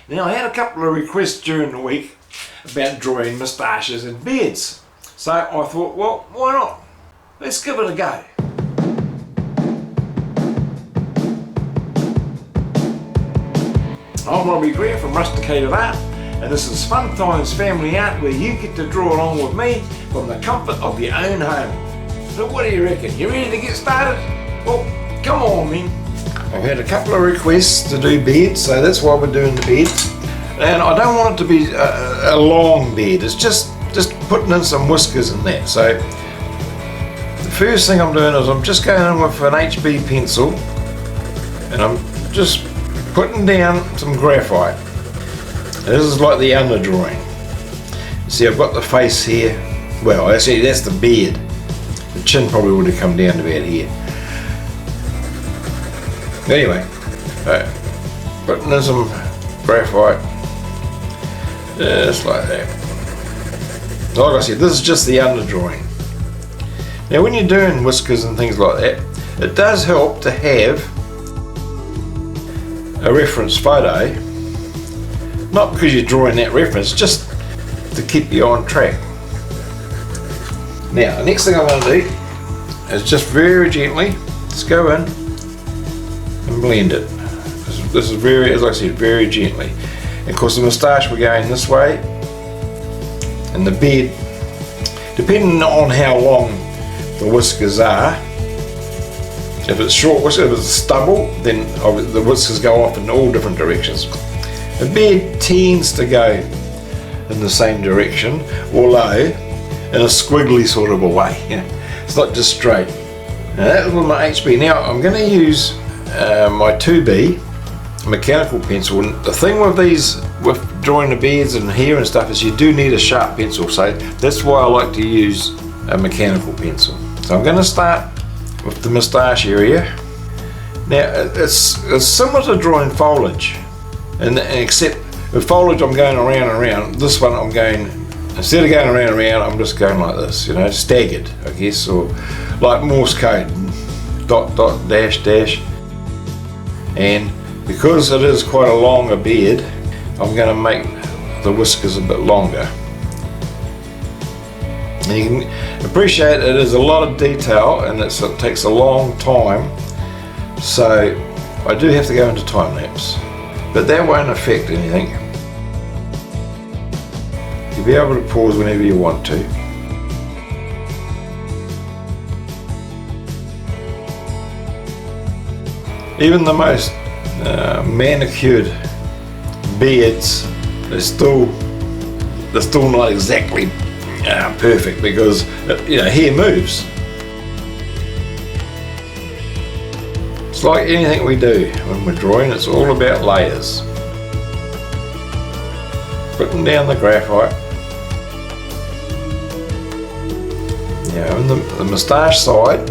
Now I had a couple of requests during the week about drawing moustaches and beards. So I thought, well, why not? Let's give it a go. I'm Robbie Greer from Rusticated-Art, and this is Fun Times Family Art, where you get to draw along with me from the comfort of your own home. So what do you reckon? You ready to get started? Well, come on then. I've had a couple of requests to do beards, so that's why we're doing the beards. And I don't want it to be a long beard, it's just putting in some whiskers in that. So the first thing I'm doing is I'm just going in with an HB pencil and I'm just putting down some graphite. This is like the underdrawing. See, I've got the face here. Well, actually that's the beard. The chin probably would have come down to about here. Anyway, putting in some graphite, just like that. Like I said, this is just the underdrawing. Now when you're doing whiskers and things like that, it does help to have a reference photo, not because you're drawing that reference, just to keep you on track. Now the next thing I'm going to do is just very gently just go in and blend it. This is very, as I said, very gently. And of course the moustache we're going this way, and the beard, depending on how long the whiskers are. If it's short whiskers, if it's stubble, then the whiskers go off in all different directions. The beard tends to go in the same direction, although in a squiggly sort of a way. It's not just straight. Now that was with my HB. Now I'm going to use my 2B mechanical pencil. And the thing with these, with drawing the beards and hair and stuff, is you do need a sharp pencil. So that's why I like to use a mechanical pencil. So I'm going to start with the moustache area. Now it's similar to drawing foliage, and except with foliage I'm going around and around. This one I'm going, instead of going around and around, I'm just going like this, you know, staggered, I guess, or like Morse code, dot dot dash dash. And because it is quite a longer beard, I'm going to make the whiskers a bit longer. And you can appreciate it is a lot of detail, and it takes a long time, so I do have to go into time lapse, but that won't affect anything. You'll be able to pause whenever you want to. Even the most manicured beards, they're still not exactly perfect, because hair moves. It's like anything we do when we're drawing, it's all about layers. Putting down the graphite. Now on the moustache side,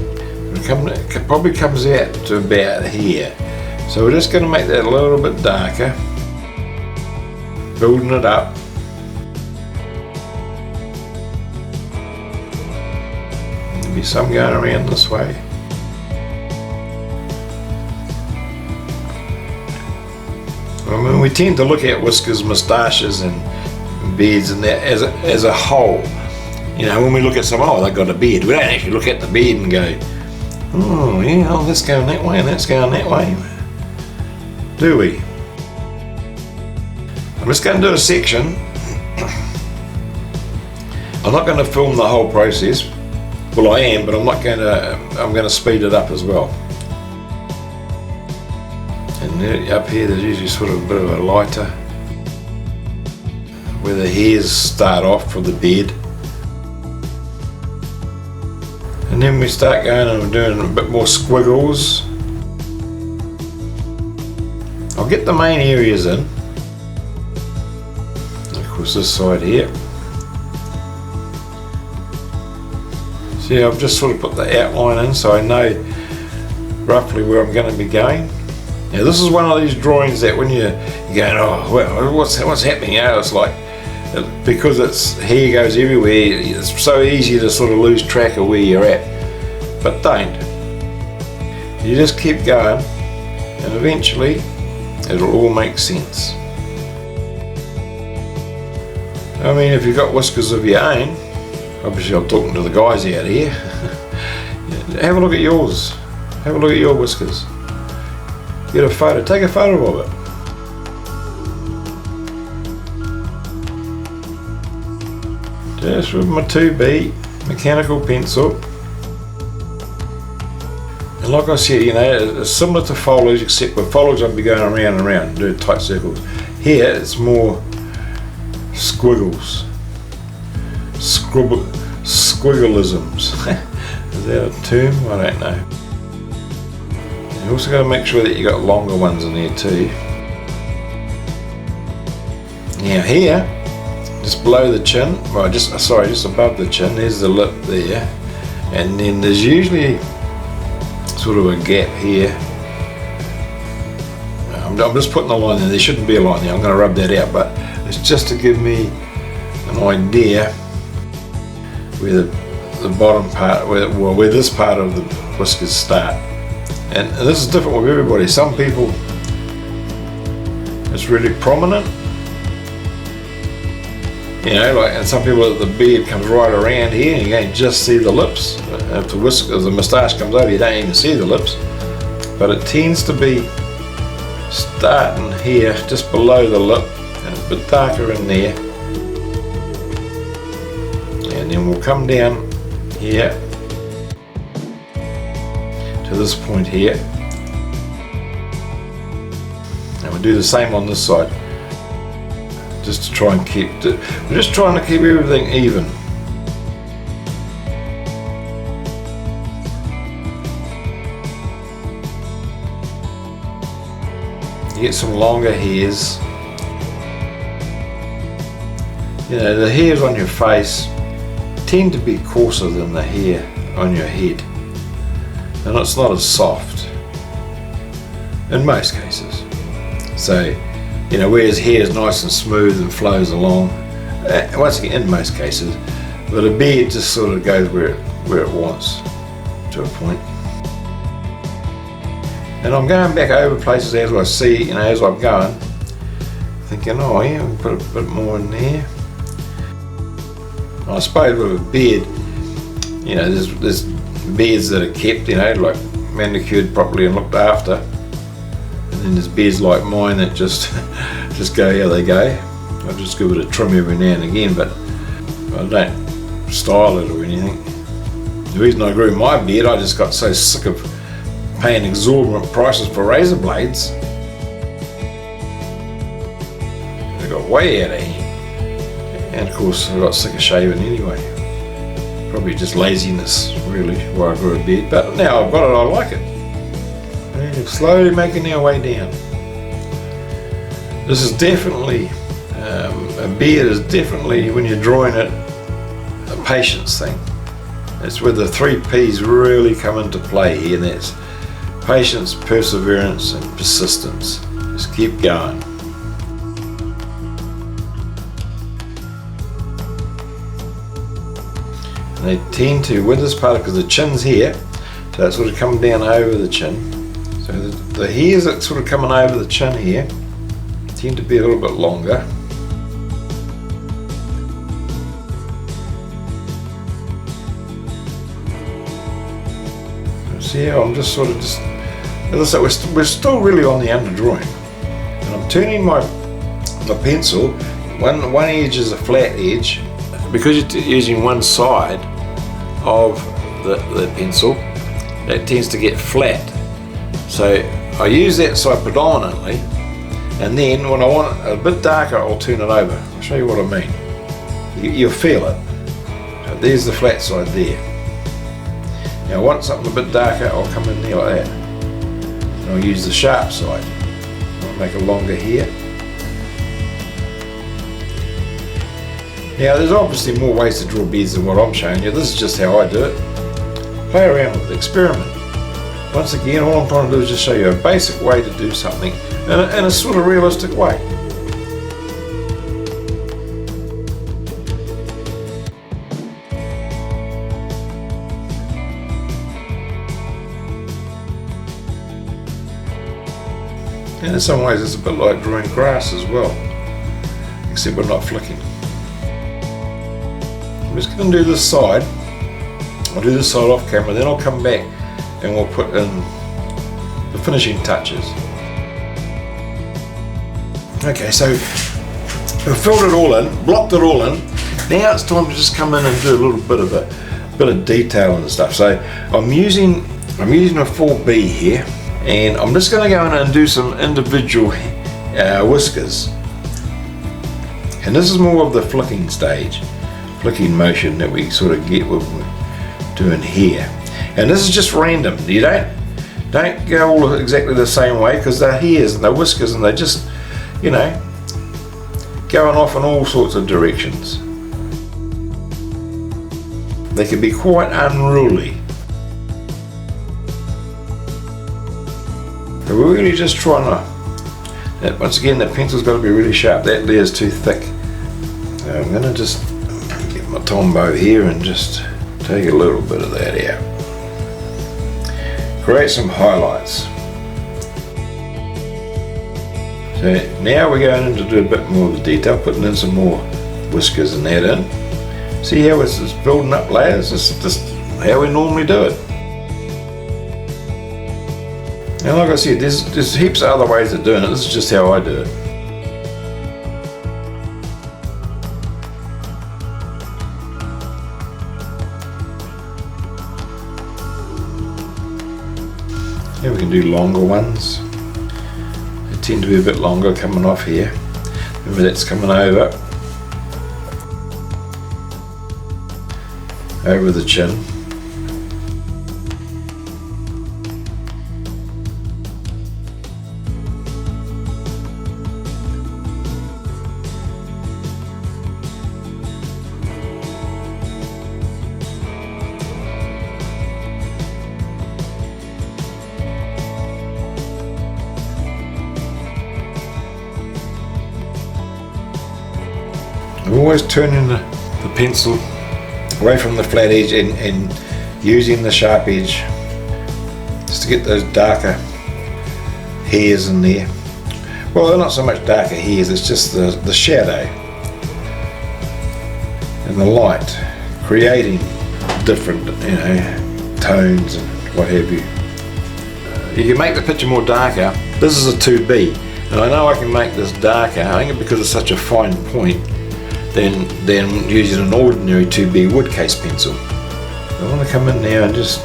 it probably comes out to about here. So we're just going to make that a little bit darker, building it up. There'll be some going around this way. I mean, we tend to look at whiskers, moustaches and beards and that as a whole. You know, when we look at someone, oh, they've got a beard, we don't actually look at the beard and go, oh yeah, oh, that's going that way and that's going that way. Do we? I'm just going to do a section. I'm not going to film the whole process. Well, I am, but I'm going to speed it up as well. And up here there's usually sort of a bit of a lighter, where the hairs start off for the beard. And then we start going and we're doing a bit more squiggles. I'll get the main areas in. Of course this side here. See, I've just sort of put the outline in so I know roughly where I'm going to be going. Now this is one of these drawings that when you're going, oh well, what's happening? It's like, because hair goes everywhere, it's so easy to sort of lose track of where you're at. But don't. You just keep going, and eventually it'll all make sense. I mean, if you've got whiskers of your own, obviously I'm talking to the guys out here, have a look at yours. Have a look at your whiskers. Get a photo, take a photo of it. Just with my 2B mechanical pencil. And like I said, you know, it's similar to foliage, except with foliage I'll be going around and around, doing tight circles. Here it's more squiggles. Squiggleisms. Is that a term? I don't know. You also got to make sure that you got longer ones in there too. Now here, just below the chin, well just above the chin, there's the lip there. And then there's usually sort of a gap here. I'm just putting a line there. There shouldn't be a line there. I'm going to rub that out, but it's just to give me an idea where the bottom part, where this part of the whiskers start. And this is different with everybody. Some people, it's really prominent, you know, like, and some people the beard comes right around here and you can just see the lips. If the moustache comes over, you don't even see the lips. But it tends to be starting here, just below the lip, and a bit darker in there. And then we'll come down here to this point here. And we'll do the same on this side. Just to try and we're just trying to keep everything even. You get some longer hairs. You know, the hairs on your face tend to be coarser than the hair on your head, and it's not as soft in most cases. So, you know, whereas hair is nice and smooth and flows along, once again in most cases, but a beard just sort of goes where it wants to a point. And I'm going back over places as I see, you know, as I'm going, thinking, oh yeah, we put a bit more in there. I suppose with a beard, you know, there's beards that are kept, you know, like manicured properly and looked after. And then there's beards like mine that just go how they go. I just give it a trim every now and again, but I don't style it or anything. The reason I grew my beard, I just got so sick of paying exorbitant prices for razor blades. They got way out of hand. And of course I got sick of shaving anyway. Probably just laziness really why I grew a beard, but now I've got it, I like it. And slowly making our way down. This is definitely, a beard is definitely, when you're drawing it, a patience thing. It's where the 3 P's really come into play here, and that's patience, perseverance, and persistence. Just keep going. And they tend to, with this part, because the chin's here, so it's sort of coming down over the chin. So the hairs that sort of coming over the chin here tend to be a little bit longer. So yeah, I'm just sort of as I said, we're still really on the underdrawing. And I'm turning my pencil, one edge is a flat edge. Because you're using one side of the pencil, that tends to get flat. So I use that side predominantly, and then when I want it a bit darker, I'll turn it over. I'll show you what I mean. You'll feel it. So there's the flat side there. Now I want something a bit darker, I'll come in there like that. And I'll use the sharp side. I'll make a longer hair. Now there's obviously more ways to draw beards than what I'm showing you. This is just how I do it. Play around with it, experiment. Once again, all I'm trying to do is just show you a basic way to do something in a sort of realistic way. And in some ways it's a bit like drawing grass as well, except we're not flicking. I'm just going to do this side. I'll do this side off camera, then I'll come back and we'll put in the finishing touches. Okay, so I've filled it all in, blocked it all in. Now it's time to just come in and do a little bit of detail and stuff. So I'm using a 4B here, and I'm just going to go in and do some individual whiskers. And this is more of the flicking stage, flicking motion that we sort of get when we're doing here. And this is just random. You don't go all exactly the same way, because they're hairs and they're whiskers and they're just, you know, going off in all sorts of directions. They can be quite unruly. So we're really just trying to, once again, the pencil's got to be really sharp. That layer's too thick. So I'm going to just get my Tombow here and just take a little bit of that out. Create some highlights. So now we're going in to do a bit more of the detail, putting in some more whiskers and that in. See how it's just building up layers? It's just how we normally do it. And like I said, there's heaps of other ways of doing it. This is just how I do it. Here we can do longer ones. They tend to be a bit longer coming off here. Remember, that's coming over the chin. I'm always turning the pencil away from the flat edge and using the sharp edge just to get those darker hairs in there. Well, they're not so much darker hairs, it's just the shadow and the light creating different, you know, tones and what have you. You can make the picture more darker. This is a 2B, and I know I can make this darker, I think, because it's such a fine point, than using an ordinary 2B wood case pencil. I want to come in now and just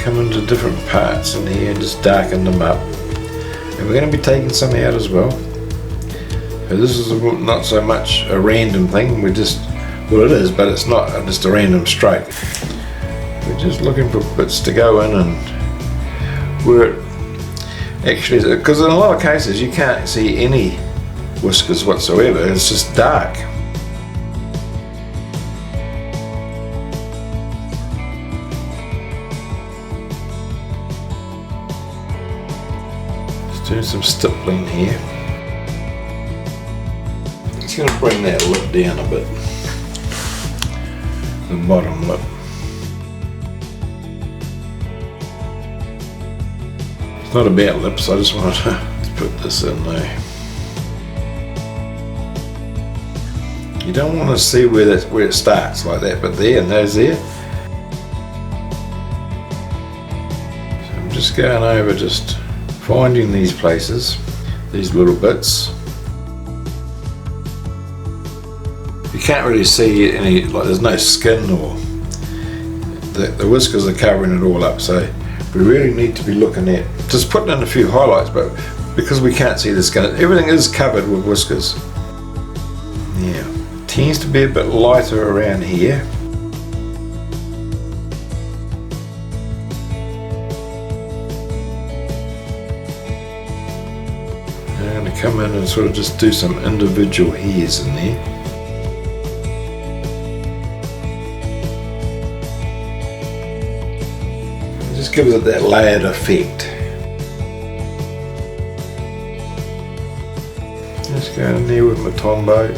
come into different parts in here and just darken them up. And we're going to be taking some out as well. So this is not so much a random thing, we're just, well, it is, but it's not just a random stroke. We're just looking for bits to go in and where it actually is, because in a lot of cases you can't see any whiskers whatsoever, it's just dark. Doing some stippling here. Just going to bring that lip down a bit, the bottom lip. It's not about lips, I just wanted to put this in there. You don't want to see where it starts like that, but there and there's there. So I'm just going over, just finding these places, these little bits. You can't really see any, like there's no skin, or the whiskers are covering it all up, so we really need to be looking at, just putting in a few highlights, but because we can't see the skin, everything is covered with whiskers. Yeah, tends to be a bit lighter around here. I'm going to come in and sort of just do some individual hairs in there. It just gives it that layered effect. Just go in there with my Tombow,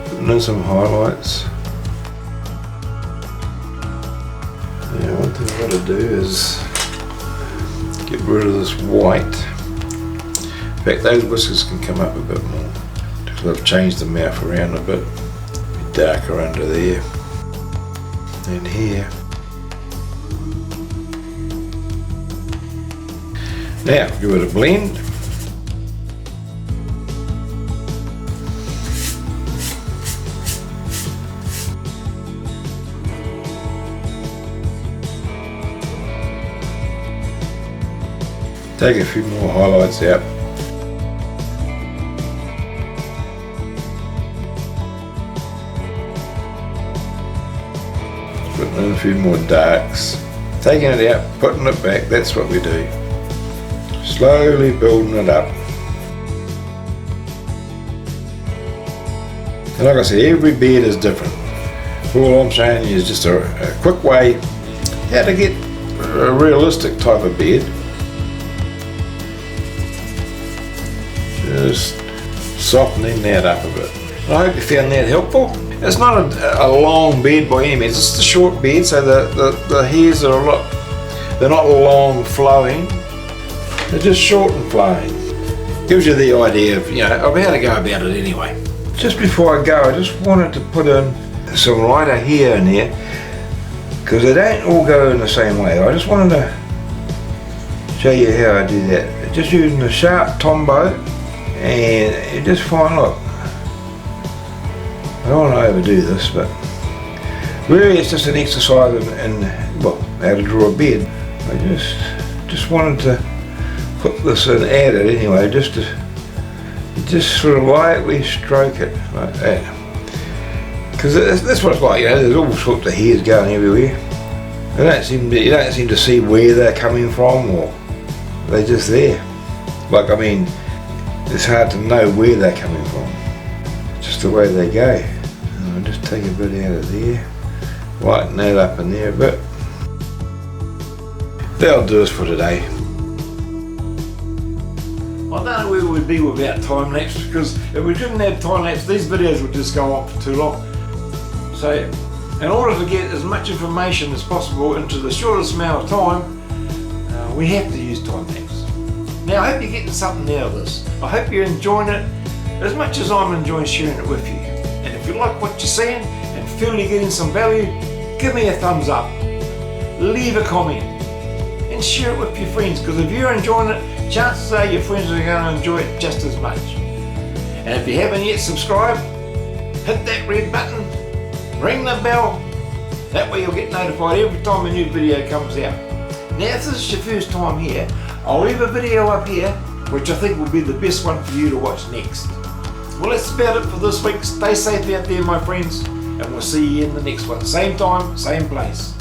putting in some highlights. Now one thing I've got to do is get rid of this white. In fact, those whiskers can come up a bit more because I've changed the mouth around a bit, darker under there. in here. Now give it a blend. Take a few more highlights out. Putting in a few more darks. Taking it out, putting it back, that's what we do. Slowly building it up. And like I said, every beard is different. All I'm saying is just a quick way how to get a realistic type of beard. Just softening that up a bit. I hope you found that helpful. It's not a long beard by any means, it's just a short beard, so the hairs are they're not long flowing, they're just short and flowing. Gives you the idea of, of how to go about it anyway. Just before I go, I just wanted to put in some lighter hair in here, because they don't all go in the same way. I just wanted to show you how I do that. Just using a sharp tombow, and you just find, look, I don't want to overdo this, but really it's just an exercise in well, how to draw a beard. I just wanted to put this in, add it anyway, just sort of lightly stroke it like that. Because that's what it's like, there's all sorts of hairs going everywhere. You don't seem to see where they're coming from, or they're just there. Like, I mean, it's hard to know where they're coming from, just the way they go. And I'll just take a bit out of there, lighten that up in there a bit. That'll do us for today. I don't know where we'd be without time lapse, because if we didn't have time lapse, these videos would just go on for too long. So, in order to get as much information as possible into the shortest amount of time, we have to use time lapse. Now, I hope you're getting something out of this. I hope you're enjoying it as much as I'm enjoying sharing it with you. And if you like what you're seeing and feel you're getting some value, give me a thumbs up, leave a comment, and share it with your friends, because if you're enjoying it, chances are your friends are going to enjoy it just as much. And if you haven't yet subscribed, hit that red button, ring the bell, that way you'll get notified every time a new video comes out. Now, if this is your first time here, I'll leave a video up here which I think will be the best one for you to watch next. Well, that's about it for this week. Stay safe out there, my friends, and we'll see you in the next one. Same time, same place.